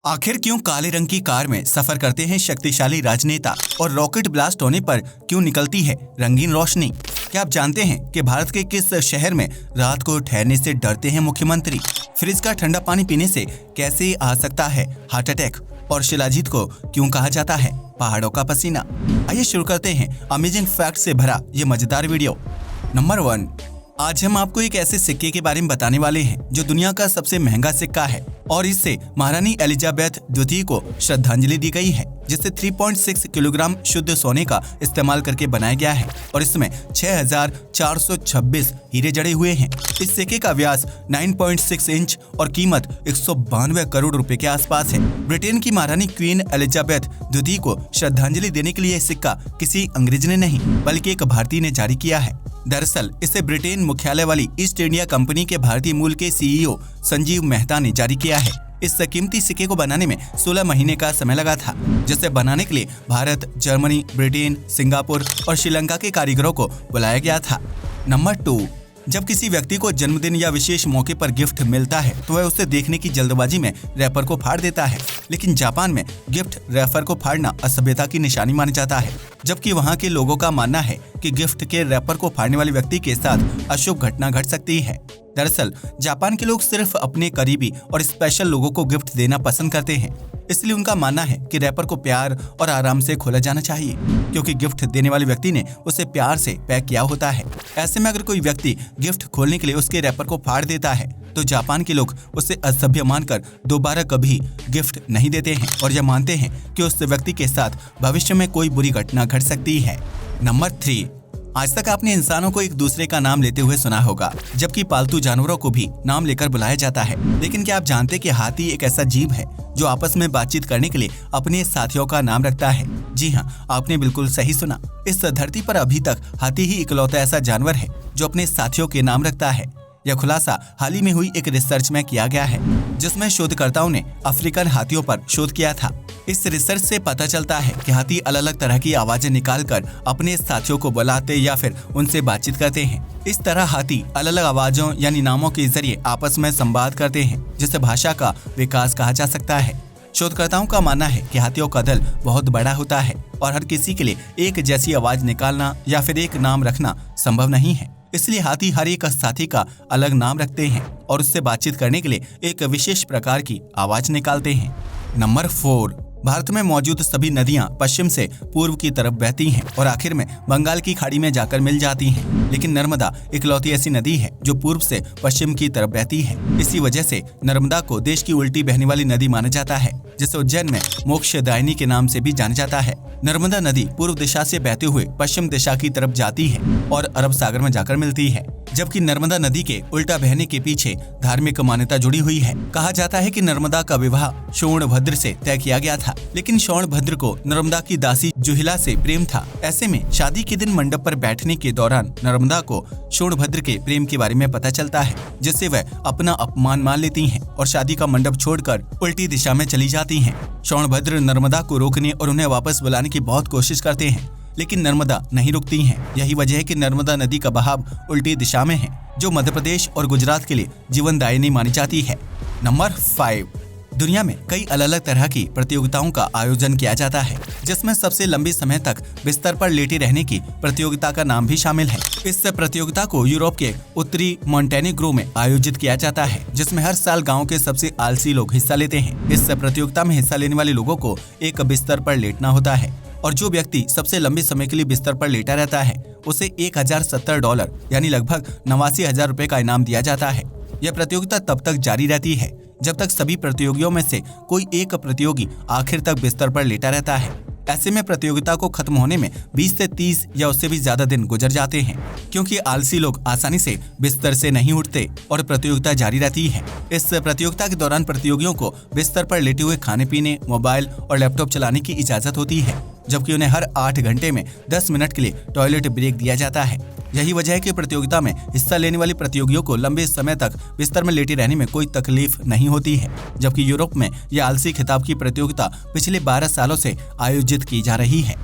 आखिर क्यों काले रंग की कार में सफर करते हैं शक्तिशाली राजनेता और रॉकेट ब्लास्ट होने पर क्यों निकलती है रंगीन रोशनी? क्या आप जानते हैं कि भारत के किस शहर में रात को ठहरने से डरते हैं मुख्यमंत्री? फ्रिज का ठंडा पानी पीने से कैसे आ सकता है हार्ट अटैक? और शिलाजीत को क्यों कहा जाता है पहाड़ों का पसीना? आइए शुरू करते हैं अमेजिंग फैक्ट से भरा ये मजेदार वीडियो। नंबर 1, आज हम आपको एक ऐसे सिक्के के बारे में बताने वाले हैं जो दुनिया का सबसे महंगा सिक्का है और इससे महारानी एलिजाबेथ द्वितीय को श्रद्धांजलि दी गई है, जिसे 3.6 किलोग्राम शुद्ध सोने का इस्तेमाल करके बनाया गया है और इसमें 6,426 हीरे जड़े हुए हैं। इस सिक्के का व्यास 9.6 इंच और कीमत 192 करोड़ रुपए के आसपास है। ब्रिटेन की महारानी क्वीन एलिजाबेथ द्वितीय को श्रद्धांजलि देने के लिए यह सिक्का किसी अंग्रेज ने नहीं बल्कि एक भारतीय ने जारी किया है। दरअसल इसे ब्रिटेन मुख्यालय वाली ईस्ट इंडिया कंपनी के भारतीय मूल के सीईओ संजीव मेहता ने जारी किया है। इस कीमती सिक्के को बनाने में 16 महीने का समय लगा था, जिसे बनाने के लिए भारत, जर्मनी, ब्रिटेन, सिंगापुर और श्रीलंका के कारीगरों को बुलाया गया था। नंबर 2, जब किसी व्यक्ति को जन्मदिन या विशेष मौके पर गिफ्ट मिलता है तो वह उसे देखने की जल्दबाजी में रैपर को फाड़ देता है, लेकिन जापान में गिफ्ट रैपर को फाड़ना असभ्यता की निशानी माना जाता है, जबकि वहां के लोगों का मानना है कि गिफ्ट के रैपर को फाड़ने वाले व्यक्ति के साथ अशुभ घटना घट सकती है। दरअसल जापान के लोग सिर्फ अपने करीबी और स्पेशल लोगों को गिफ्ट देना पसंद करते हैं, इसलिए उनका मानना है कि रैपर को प्यार और आराम से खोला जाना चाहिए, क्योंकि गिफ्ट देने वाले व्यक्ति ने उसे प्यार से पैक किया होता है। ऐसे में अगर कोई व्यक्ति गिफ्ट खोलने के लिए उसके रैपर को फाड़ देता है तो जापान के लोग उसे असभ्य मानकर दोबारा कभी गिफ्ट नहीं देते हैं और यह मानते हैं कि उस व्यक्ति के साथ भविष्य में कोई बुरी घटना घट सकती है। नंबर 3, आज तक आपने इंसानों को एक दूसरे का नाम लेते हुए सुना होगा, जबकि पालतू जानवरों को भी नाम लेकर बुलाया जाता है। लेकिन क्या आप जानते हैं कि हाथी एक ऐसा जीव है जो आपस में बातचीत करने के लिए अपने साथियों का नाम रखता है? जी हाँ, आपने बिल्कुल सही सुना। इस धरती पर अभी तक हाथी ही इकलौता ऐसा जानवर है जो अपने साथियों के नाम रखता है। यह खुलासा हाल ही में हुई एक रिसर्च में किया गया है, जिसमें शोधकर्ताओं ने अफ्रीकन हाथियों पर शोध किया था। इस रिसर्च से पता चलता है कि हाथी अलग अलग तरह की आवाजें निकालकर अपने साथियों को बुलाते या फिर उनसे बातचीत करते हैं। इस तरह हाथी अलग अलग आवाजों यानी नामों के जरिए आपस में संवाद करते हैं, जिसे भाषा का विकास कहा जा सकता है। शोधकर्ताओं का मानना है कि हाथियों का दल बहुत बड़ा होता है और हर किसी के लिए एक जैसी आवाज निकालना या फिर एक नाम रखना संभव नहीं है, इसलिए हाथी हर एक साथी का अलग नाम रखते हैं और उससे बातचीत करने के लिए एक विशेष प्रकार की आवाज निकालते हैं। नंबर 4, भारत में मौजूद सभी नदियां पश्चिम से पूर्व की तरफ बहती हैं और आखिर में बंगाल की खाड़ी में जाकर मिल जाती हैं, लेकिन नर्मदा इकलौती ऐसी नदी है जो पूर्व से पश्चिम की तरफ बहती है। इसी वजह से नर्मदा को देश की उल्टी बहने वाली नदी माना जाता है, जिसे उज्जैन में मोक्षदायिनी के नाम से भी जाना जाता है। नर्मदा नदी पूर्व दिशा से बहते हुए पश्चिम दिशा की तरफ जाती है और अरब सागर में जाकर मिलती है, जबकि नर्मदा नदी के उल्टा बहने के पीछे धार्मिक मान्यता जुड़ी हुई है। कहा जाता है कि नर्मदा का विवाह शोणभद्र से तय किया गया था, लेकिन शोणभद्र को नर्मदा की दासी जुहिला से प्रेम था। ऐसे में शादी के दिन मंडप पर बैठने के दौरान नर्मदा को शोणभद्र के प्रेम के बारे में पता चलता है, जिससे वह अपना अपमान मान लेती हैं और शादी का मंडप छोड़कर उल्टी दिशा में चली जाती हैं। शोणभद्र नर्मदा को रोकने और उन्हें वापस बुलाने की बहुत कोशिश करते हैं, लेकिन नर्मदा नहीं रुकती हैं। यही वजह है कि नर्मदा नदी का बहाव उल्टी दिशा में है, जो मध्य प्रदेश और गुजरात के लिए जीवनदायिनी मानी जाती है। नंबर 5, दुनिया में कई अलग अलग तरह की प्रतियोगिताओं का आयोजन किया जाता है, जिसमें सबसे लंबे समय तक बिस्तर पर लेटे रहने की प्रतियोगिता का नाम भी शामिल है। इस प्रतियोगिता को यूरोप के उत्तरी मोंटेनेग्रो में आयोजित किया जाता है, जिसमें हर साल गांव के सबसे आलसी लोग हिस्सा लेते हैं। इस प्रतियोगिता में हिस्सा लेने वाले लोगों को एक बिस्तर पर लेटना होता है और जो व्यक्ति सबसे लंबे समय के लिए बिस्तर पर लेटा रहता है उसे $1070 यानी लगभग 89,000 रुपए का इनाम दिया जाता है। यह प्रतियोगिता तब तक जारी रहती है जब तक सभी प्रतियोगियों में से कोई एक प्रतियोगी आखिर तक बिस्तर पर लेटा रहता है। ऐसे में प्रतियोगिता को खत्म होने में 20 से 30 या उससे भी ज्यादा दिन गुजर जाते हैं, क्योंकि आलसी लोग आसानी से बिस्तर से नहीं उठते और प्रतियोगिता जारी रहती है। इस प्रतियोगिता के दौरान प्रतियोगियों को बिस्तर पर लेटे हुए खाने पीने, मोबाइल और लैपटॉप चलाने की इजाजत होती है, जबकि उन्हें हर 8 घंटे में 10 मिनट के लिए टॉयलेट ब्रेक दिया जाता है। यही वजह है कि प्रतियोगिता में हिस्सा लेने वाले प्रतियोगियों को लंबे समय तक बिस्तर में लेटे रहने में कोई तकलीफ नहीं होती है, जबकि यूरोप में यह आलसी खिताब की प्रतियोगिता पिछले 12 सालों से आयोजित की जा रही है।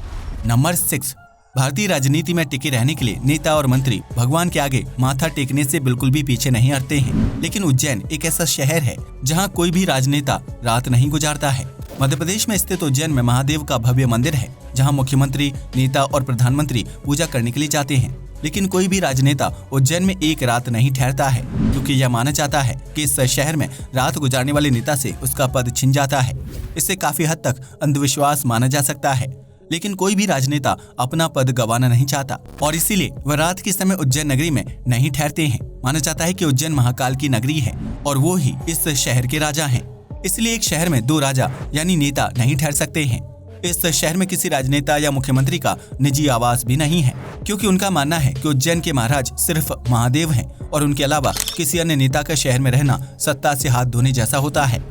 नंबर 6, भारतीय राजनीति में टिके रहने के लिए नेता और मंत्री भगवान के आगे माथा टेकने से बिल्कुल भी पीछे नहीं हटते हैं। लेकिन उज्जैन एक ऐसा शहर है जहां कोई भी राजनेता रात नहीं गुजारता है। मध्य प्रदेश में स्थित उज्जैन में महादेव का भव्य मंदिर है, जहां मुख्यमंत्री, नेता और प्रधानमंत्री पूजा करने के लिए जाते हैं। लेकिन कोई भी राजनेता उज्जैन में एक रात नहीं ठहरता है, क्योंकि यह माना जाता है कि इस शहर में रात गुजारने वाले नेता से उसका पद छिन जाता है। इससे काफी हद तक अंधविश्वास माना जा सकता है। लेकिन कोई भी राजनेता अपना पद गंवाना नहीं चाहता और इसीलिए वह रात के समय उज्जैन नगरी में नहीं ठहरते हैं। माना जाता है कि उज्जैन महाकाल की नगरी है और वो ही इस शहर के राजा हैं। इसलिए एक शहर में दो राजा यानी नेता नहीं ठहर सकते हैं। इस शहर में किसी राजनेता या मुख्यमंत्री का निजी आवास भी नहीं है, क्योंकि उनका मानना है कि उज्जैन के महाराज सिर्फ महादेव हैं और उनके अलावा किसी अन्य नेता का शहर में रहना सत्ता से हाथ धोने जैसा होता है।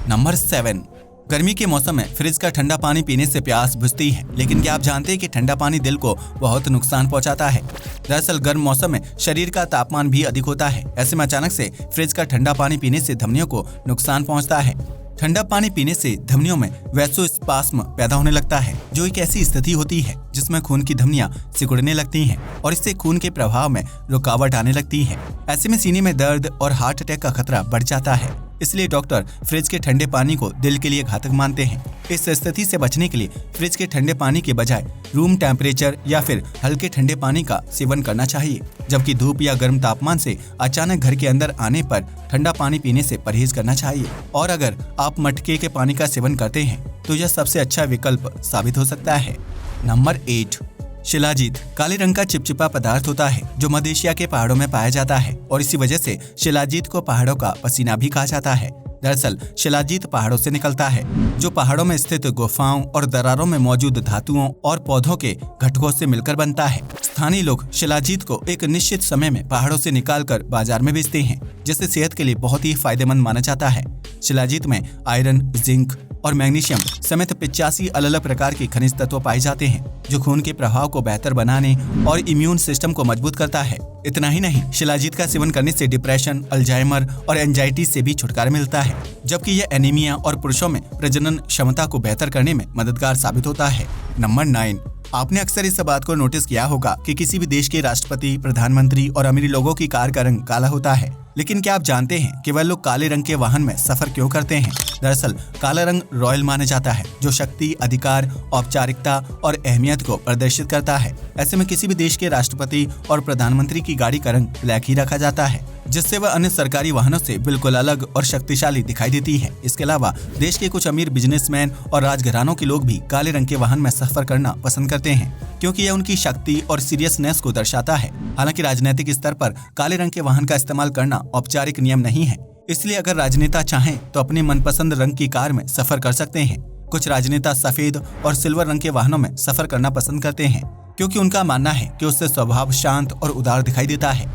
नंबर 7, गर्मी के मौसम में फ्रिज का ठंडा पानी पीने से प्यास बुझती है, लेकिन क्या आप जानते हैं कि ठंडा पानी दिल को बहुत नुकसान पहुंचाता है। दरअसल गर्म मौसम में शरीर का तापमान भी अधिक होता है। ऐसे में अचानक से फ्रिज का ठंडा पानी पीने से धमनियों को नुकसान पहुंचता है। ठंडा पानी पीने से धमनियों में वैसोस्पास्म पैदा होने लगता है, जो एक ऐसी स्थिति होती है जिसमें खून की धमनियां सिकुड़ने लगती हैं और इससे खून के प्रवाह में रुकावट आने लगती है। ऐसे में सीने में दर्द और हार्ट अटैक का खतरा बढ़ जाता है। इसलिए डॉक्टर फ्रिज के ठंडे पानी को दिल के लिए घातक मानते हैं। इस स्थिति से बचने के लिए फ्रिज के ठंडे पानी के बजाय रूम टेम्परेचर या फिर हल्के ठंडे पानी का सेवन करना चाहिए, जबकि धूप या गर्म तापमान से अचानक घर के अंदर आने पर ठंडा पानी पीने से परहेज करना चाहिए। और अगर आप मटके के पानी का सेवन करते हैं तो यह सबसे अच्छा विकल्प साबित हो सकता है। नंबर 8, शिलाजीत काले रंग का चिपचिपा पदार्थ होता है जो मध्य एशिया के पहाड़ों में पाया जाता है और इसी वजह से शिलाजीत को पहाड़ों का पसीना भी कहा जाता है। दरअसल शिलाजीत पहाड़ों से निकलता है, जो पहाड़ों में स्थित गुफाओं और दरारों में मौजूद धातुओं और पौधों के घटकों से मिलकर बनता है। स्थानीय लोग शिलाजीत को एक निश्चित समय में पहाड़ों से निकालकर बाजार में बेचते हैं, जिससे सेहत के लिए बहुत ही फायदेमंद माना जाता है। शिलाजीत में आयरन, जिंक और मैग्नीशियम समेत 85 अलग अलग प्रकार के खनिज तत्व पाए जाते हैं, जो खून के प्रवाह को बेहतर बनाने और इम्यून सिस्टम को मजबूत करता है। इतना ही नहीं, शिलाजीत का सेवन करने से डिप्रेशन, अल्जाइमर और एंजाइटी से भी छुटकारा मिलता है, जबकि यह एनीमिया और पुरुषों में प्रजनन क्षमता को बेहतर करने में मददगार साबित होता है। नंबर 9, आपने अक्सर इस बात को नोटिस किया होगा कि किसी भी देश के राष्ट्रपति, प्रधानमंत्री और अमीर लोगों की कार का रंग काला होता है। लेकिन क्या आप जानते हैं कि वह लोग काले रंग के वाहन में सफर क्यों करते हैं? दरअसल काला रंग रॉयल माना जाता है, जो शक्ति, अधिकार, औपचारिकता और अहमियत को प्रदर्शित करता है। ऐसे में किसी भी देश के राष्ट्रपति और प्रधानमंत्री की गाड़ी का रंग ब्लैक ही रखा जाता है, जिससे वह अन्य सरकारी वाहनों से बिल्कुल अलग और शक्तिशाली दिखाई देती है। इसके अलावा देश के कुछ अमीर बिजनेसमैन और राजघरानों के लोग भी काले रंग के वाहन में सफर करना पसंद करते हैं, क्योंकि यह उनकी शक्ति और सीरियसनेस को दर्शाता है। हालांकि राजनीतिक स्तर पर काले रंग के वाहन का इस्तेमाल करना औपचारिक नियम नहीं है, इसलिए अगर राजनेता चाहें तो अपने मनपसंद रंग की कार में सफर कर सकते हैं। कुछ राजनेता सफेद और सिल्वर रंग के वाहनों में सफर करना पसंद करते हैं, क्योंकि उनका मानना है कि उससे स्वभाव शांत और उदार दिखाई देता है।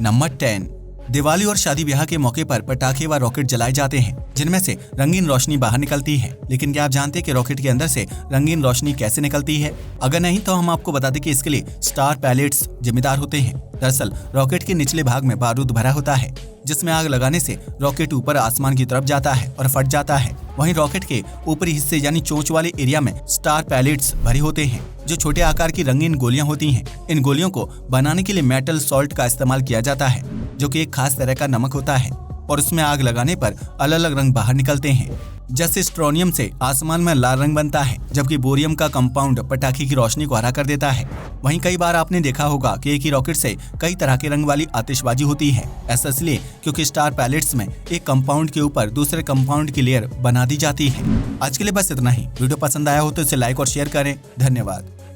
नंबर 10, दिवाली और शादी ब्याह के मौके पर पटाखे व रॉकेट जलाए जाते हैं, जिनमें से रंगीन रोशनी बाहर निकलती है। लेकिन क्या आप जानते हैं कि रॉकेट के अंदर से रंगीन रोशनी कैसे निकलती है? अगर नहीं तो हम आपको बता दें कि इसके लिए स्टार पैलेट्स जिम्मेदार होते हैं। दरअसल रॉकेट के निचले भाग में बारूद भरा होता है, जिसमें आग लगाने से रॉकेट ऊपर आसमान की तरफ जाता है और फट जाता है। वहीं रॉकेट के ऊपरी हिस्से यानी चोंच वाले एरिया में स्टार पैलेट्स भरे होते हैं, जो छोटे आकार की रंगीन गोलियां होती हैं। इन गोलियों को बनाने के लिए मेटल सॉल्ट का इस्तेमाल किया जाता है, जो कि एक खास तरह का नमक होता है, और उसमें आग लगाने पर अलग अलग रंग बाहर निकलते हैं। जैसे स्ट्रोनियम से आसमान में लाल रंग बनता है, जबकि बोरियम का कंपाउंड पटाखे की रोशनी को हरा कर देता है। वहीं कई बार आपने देखा होगा कि एक ही रॉकेट से कई तरह के रंग वाली आतिशबाजी होती है। ऐसा इसलिए क्योंकि स्टार पैलेट्स में एक कंपाउंड के ऊपर दूसरे कंपाउंड की लेयर बना दी जाती है। आज के लिए बस इतना ही। वीडियो पसंद आया हो तो इसे लाइक और शेयर करें। धन्यवाद।